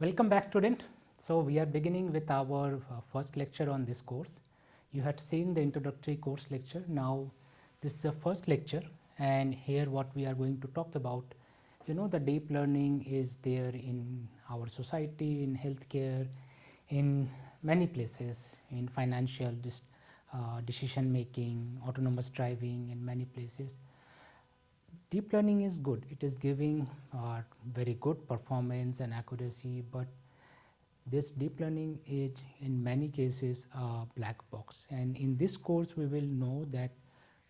Welcome back, student. So we are beginning with our first lecture on this course. You had seen the introductory course lecture. Now this is the first lecture, and here what we are going to talk about, the deep learning is there in our society, in healthcare, in many places, in financial decision making, autonomous driving, in many places. Deep learning is good. It is giving very good performance and accuracy, but this deep learning is in many cases a black box. And in this course we will know that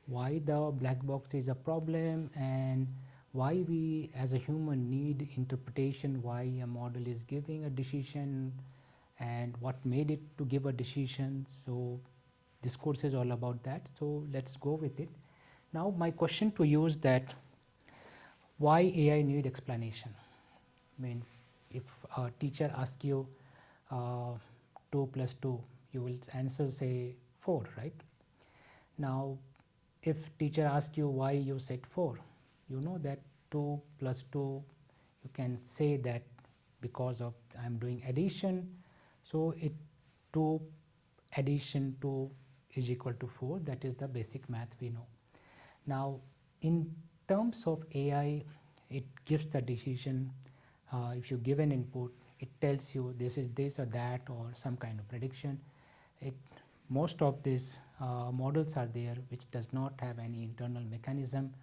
why the black box is a problem and why we as a human need interpretation, why a model is giving a decision and what made it to give a decision. So this course is all about that. So let's go with it. Now my question to you is that why AI need explanation? Means if a teacher asks you 2 plus 2, you will answer say 4, right? Now if teacher asks you why you said 4, you know that 2 plus 2, you can say that because of I am doing addition, so it 2 addition 2 is equal to 4. That is the basic math we know. Now in terms of AI, it gives the decision. If you give an input, it tells you this is this or that or some kind of prediction. Most of these models are there which does not have any internal mechanism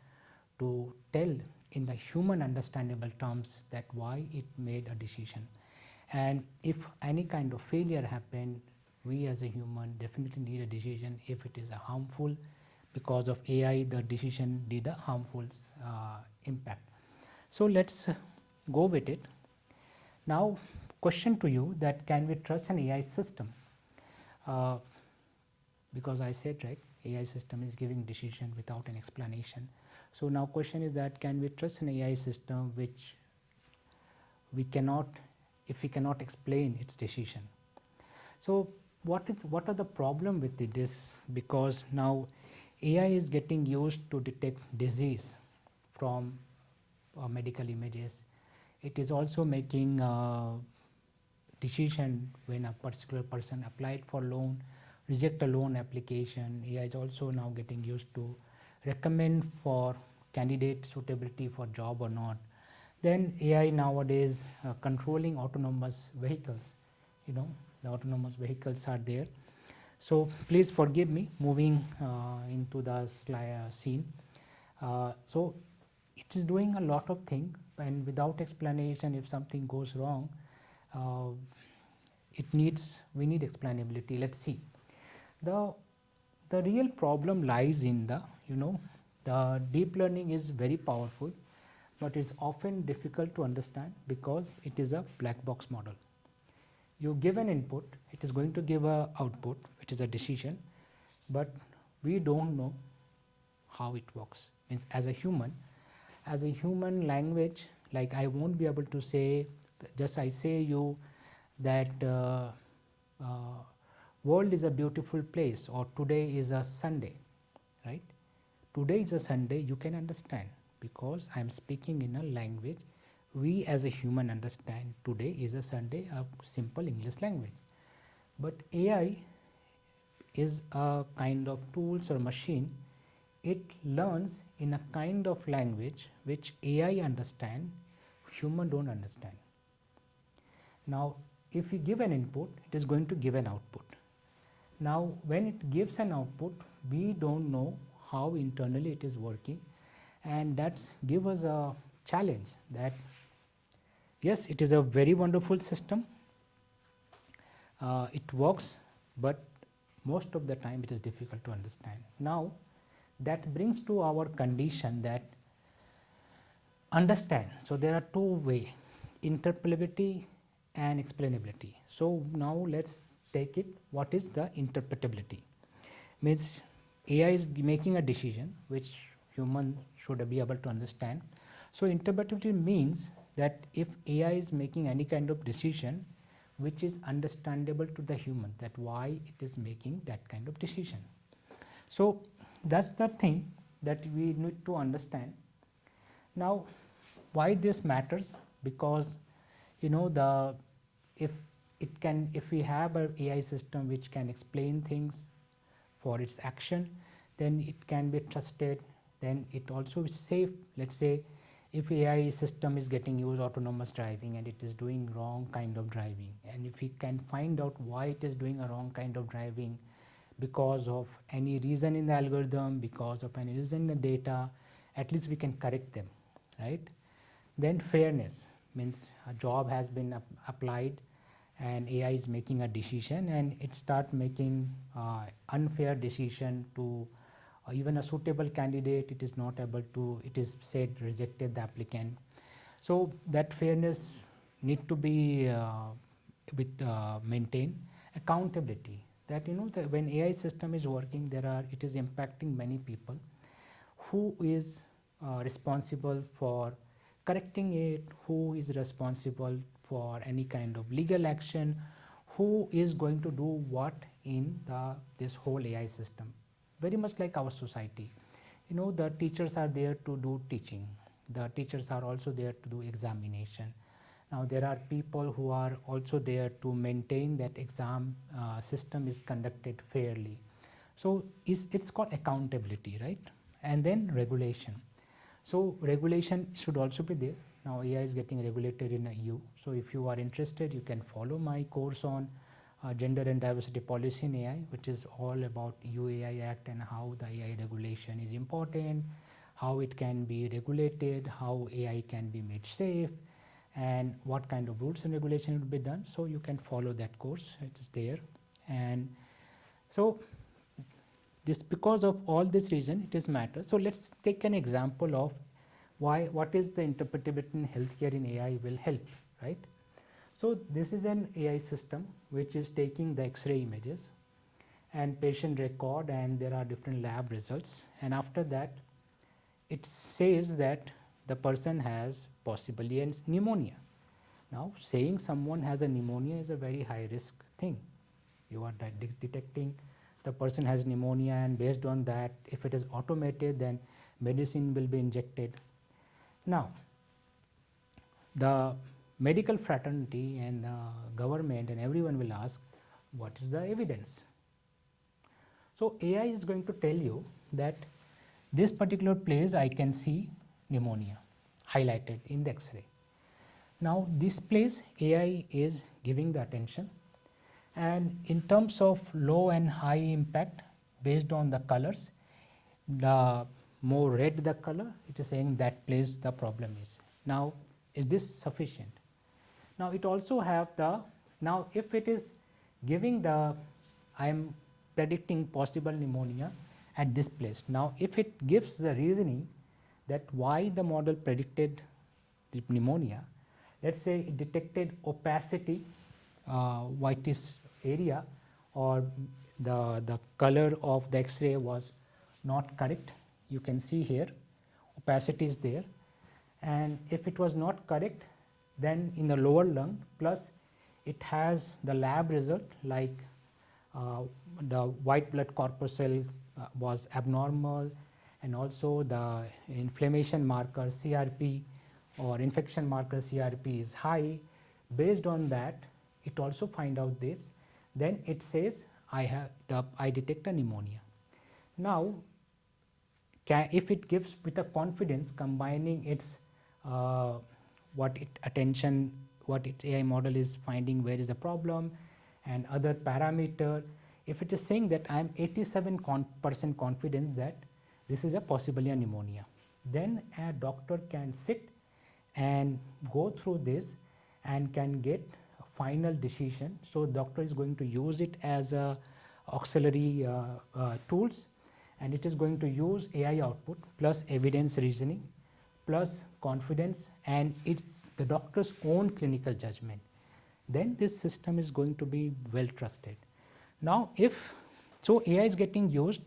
to tell in the human understandable terms that why it made a decision. And if any kind of failure happened, we as a human definitely need a decision. If it is a harmful, because of AI the decision did a harmful impact. So let's go with it. Now question to you that can we trust an AI system? Because I said right, AI system is giving decision without an explanation. So now question is that can we trust an AI system which we cannot, if we cannot explain its decision? So what are the problem with this? Because now AI is getting used to detect disease from medical images. It is also making decision when a particular person applied for loan, reject a loan application. AI is also now getting used to recommend for candidate suitability for job or not. Then AI nowadays controlling autonomous vehicles. The autonomous vehicles are there. So please forgive me moving into the scene. So it is doing a lot of things, and without explanation, if something goes wrong, we need explainability. Let's see. The real problem lies in the deep learning is very powerful, but is often difficult to understand because it is a black box model. You give an input, it is going to give a output, which is a decision, but we don't know how it works. Means as a human language, like I won't be able to say, just I say you that world is a beautiful place or today is a Sunday, right? Today is a Sunday, you can understand because I am speaking in a language we as a human understand. Today is a Sunday, a simple English language. But AI is a kind of tools or machine. It learns in a kind of language which AI understand, human don't understand. Now if we give an input, it is going to give an output. Now when it gives an output, we don't know how internally it is working, and that's give us a challenge that yes, it is a very wonderful system. It works, but most of the time it is difficult to understand. Now that brings to our condition that understand. So there are two ways, interpretability and explainability. So now let's take it, what is the interpretability? Means AI is making a decision which human should be able to understand. So interpretability means that if AI is making any kind of decision which is understandable to the human, that why it is making that kind of decision. So that's the thing that we need to understand. Now why this matters? Because the if if we have an AI system which can explain things for its action, then it can be trusted, then it also is safe. Let's say if AI system is getting used autonomous driving and it is doing wrong kind of driving, and if we can find out why it is doing a wrong kind of driving because of any reason in the algorithm, because of any reason in the data, at least we can correct them, right? Then fairness means a job has been applied and AI is making a decision and it start making unfair decision to even a suitable candidate, it is not able to, it is said rejected the applicant. So that fairness need to be maintained. Accountability, that when AI system is working, it is impacting many people. Who is responsible for correcting it, who is responsible for any kind of legal action, who is going to do what in this whole AI system. Very much like our society, the teachers are there to do teaching, the teachers are also there to do examination. Now there are people who are also there to maintain that exam system is conducted fairly. So it's called accountability, right? And then regulation. So regulation should also be there. Now AI is getting regulated in the EU. So if you are interested, you can follow my course on Gender and Diversity Policy in AI, which is all about EU AI Act and how the AI regulation is important, how it can be regulated, how AI can be made safe, and what kind of rules and regulation will be done. So you can follow that course, it is there. And so this, because of all this reason, it is matter. So let's take an example of what is the interpretability in healthcare in AI will help, right? So this is an AI system which is taking the X-ray images and patient record, and there are different lab results, and after that it says that the person has possibly a pneumonia. Now saying someone has a pneumonia is a very high risk thing. You are detecting the person has pneumonia, and based on that, if it is automated, then medicine will be injected. Now the medical fraternity and the government and everyone will ask, what is the evidence? So AI is going to tell you that this particular place I can see pneumonia highlighted in the X-ray. Now this place AI is giving the attention, and in terms of low and high impact, based on the colors, the more red the color, it is saying that place the problem is. Now is this sufficient? Now it also have the, now if it is giving the, I am predicting possible pneumonia at this place. Now if it gives the reasoning that why the model predicted the pneumonia, let's say it detected opacity, whitish area, or the color of the X-ray was not correct. You can see here opacity is there, and if it was not correct, then in the lower lung, plus it has the lab result like the white blood corpuscle was abnormal, and also the inflammation marker CRP or infection marker CRP is high. Based on that, it also find out this, then it says I detect a pneumonia. Now if it gives with a confidence, combining its what its AI model is finding where is the problem and other parameter, if it is saying that I am 87% confident that this is a possibly a pneumonia, then a doctor can sit and go through this and can get a final decision. So doctor is going to use it as a auxiliary tools, and it is going to use AI output plus evidence reasoning plus confidence and the doctor's own clinical judgment. Then this system is going to be well trusted. Now if so AI is getting used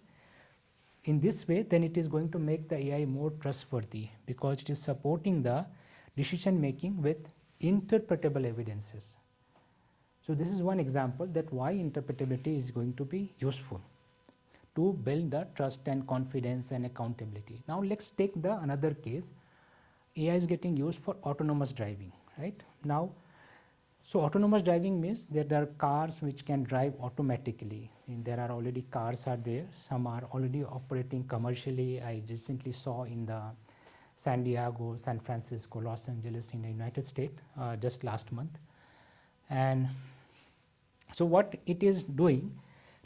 in this way, then it is going to make the AI more trustworthy because it is supporting the decision making with interpretable evidences. So this is one example that why interpretability is going to be useful to build the trust and confidence and accountability. Now let's take the another case. AI is getting used for autonomous driving, right? Now, So autonomous driving means that there are cars which can drive automatically. And there are already cars are there. Some are already operating commercially. I recently saw in the San Diego, San Francisco, Los Angeles in the United States just last month. And so what it is doing,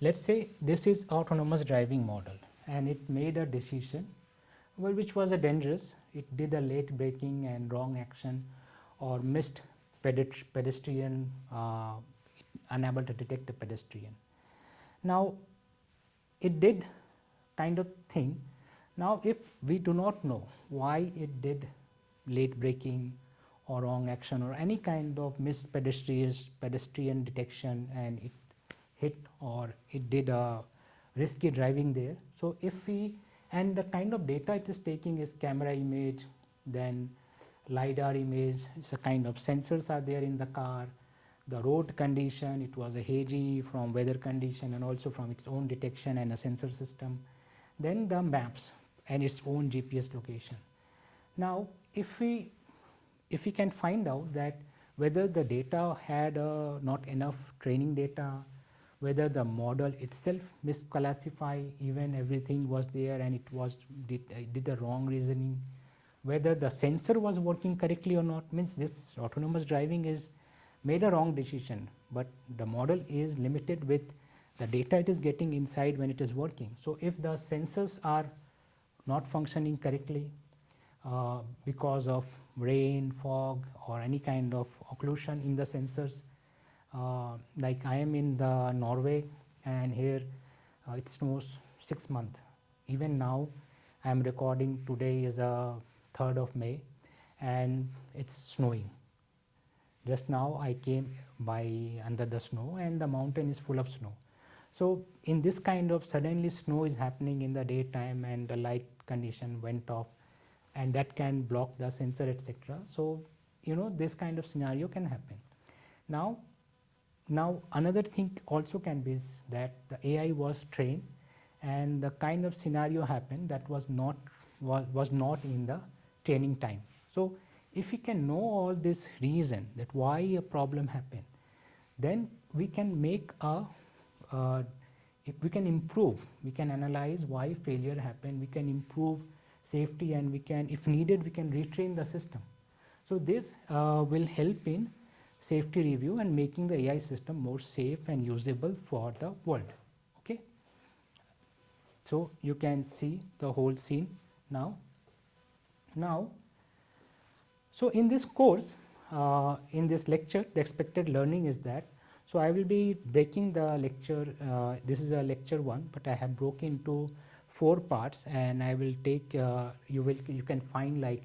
let's say this is autonomous driving model and it made a decision which was a dangerous. It did a late braking and wrong action or missed pedestrian, unable to detect the pedestrian. Now it did kind of thing. Now if we do not know why it did late braking or wrong action or any kind of missed pedestrian detection and it hit or it did a risky driving there. So if we, and the kind of data it is taking is camera image, then LiDAR image, it's a kind of sensors are there in the car, the road condition, it was a hazy from weather condition and also from its own detection and a sensor system, then the maps and its own GPS location. Now if we can find out that whether the data had not enough training data, whether the model itself misclassify, even everything was there and it was did the wrong reasoning, whether the sensor was working correctly or not, means this autonomous driving is made a wrong decision, but the model is limited with the data it is getting inside when it is working. So if the sensors are not functioning correctly because of rain, fog or any kind of occlusion in the sensors, like I am in the Norway and here it snows 6 months. Even now I am recording, today is 3rd of May and it's snowing. Just now I came by under the snow and the mountain is full of snow. So in this kind of suddenly snow is happening in the daytime and the light condition went off and that can block the sensor, etc. So this kind of scenario can happen. Now another thing also can be is that the AI was trained and the kind of scenario happened that was not in the training time. So if we can know all this reason that why a problem happened, then we can make if we can improve, we can analyze why failure happened, we can improve safety and we can, if needed, we can retrain the system. So this will help in safety review and making the AI system more safe and usable for the world. Okay. So you can see the whole scene now. So in this course, in this lecture, the expected learning is that, so I will be breaking the lecture, this is a lecture 1, but I have broken into 4 parts and I will take, you can find like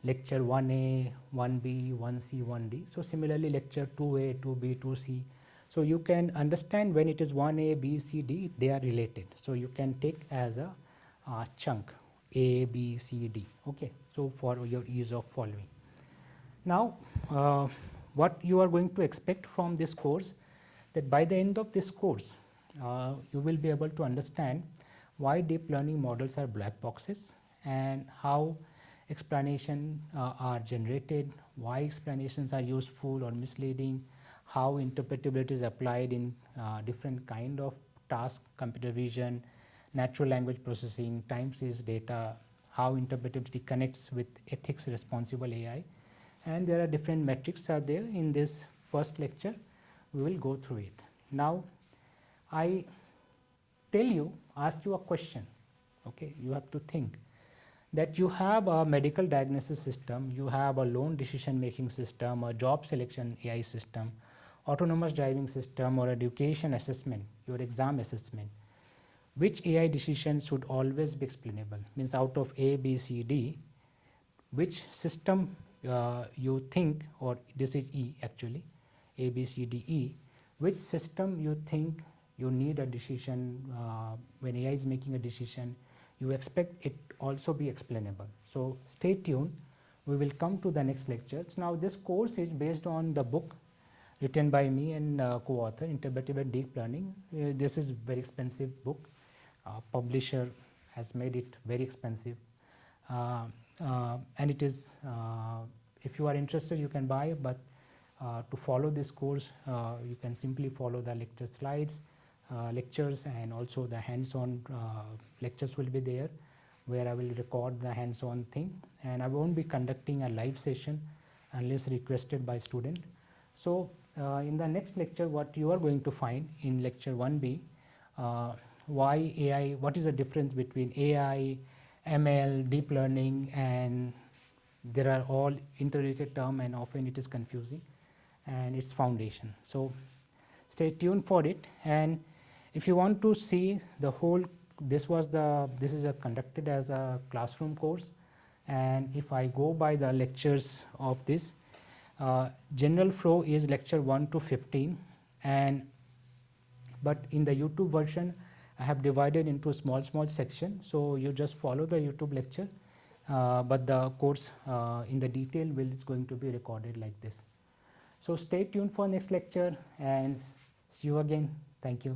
lecture 1A, 1B, 1C, 1D. So similarly lecture 2A, 2B, 2C. So you can understand when it is 1A, B, C, D, they are related. So you can take as a chunk A, B, C, D. Okay. So for your ease of following. Now what you are going to expect from this course, that by the end of this course you will be able to understand why deep learning models are black boxes and how explanations are generated, why explanations are useful or misleading, how interpretability is applied in different kind of tasks, computer vision, natural language processing, time series data, how interpretability connects with ethics, responsible AI, and there are different metrics are there. In this first lecture we will go through it. Now I ask you a question, okay, you have to think that you have a medical diagnosis system, you have a loan decision making system, a job selection AI system, autonomous driving system or education assessment, your exam assessment. Which AI decision should always be explainable? Means out of A, B, C, D, which system you think, or this is E actually, A, B, C, D, E, which system you think you need a decision, when AI is making a decision, you expect it also be explainable. So stay tuned, we will come to the next lectures. Now this course is based on the book written by me and co-author, Interpretability Deep Learning. This is very expensive book, publisher has made it very expensive, and it is, if you are interested you can buy, but To follow this course, you can simply follow the lecture slides, lectures, and also the hands-on lectures will be there, where I will record the hands-on thing, and I won't be conducting a live session unless requested by student. So in the next lecture, what you are going to find in lecture 1B, why AI, what is the difference between AI, ML, deep learning, and there are all interrelated terms and often it is confusing, and its foundation. So stay tuned for it. And if you want to see the whole, this is conducted as a classroom course, and if I go by the lectures of this, general flow is lecture 1 to 15, and but in the YouTube version I have divided into small section, so you just follow the YouTube lecture, but the course in the detail is going to be recorded like this. So stay tuned for next lecture and see you again. Thank you.